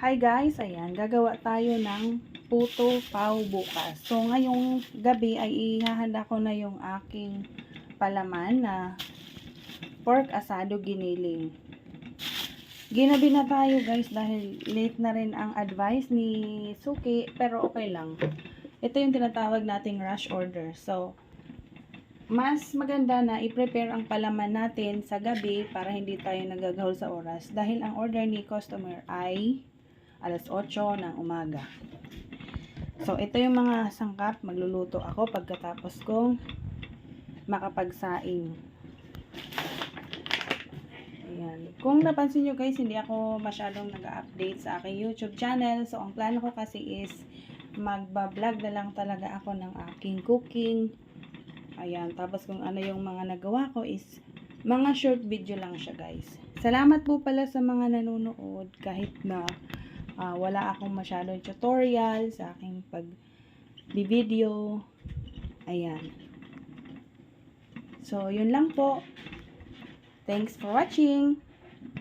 Hi guys, ayan, gagawa tayo ng puto pao bukas. So ngayong gabi ay ihahanda ko na yung aking palaman na pork asado giniling. Ginabi na tayo guys dahil late na rin ang advice ni Suki, pero okay lang. Ito yung tinatawag nating rush order. So mas maganda na i-prepare ang palaman natin sa gabi para hindi tayo nagagahol sa oras dahil ang order ni customer ay alas 8 ng umaga. So, ito yung mga sangkap. Magluluto ako pagkatapos kong makapagsaing. Ayan. Kung napansin nyo guys, hindi ako masyadong nag-update sa aking YouTube channel. So, ang plano ko kasi is magbablog na lang talaga ako ng aking cooking. Ayan. Tapos kung ano yung mga nagawa ko is mga short video lang siya guys. Salamat po pala sa mga nanonood kahit na wala akong masyadong tutorial sa aking pag-video. Ayan. So, yun lang po. Thanks for watching.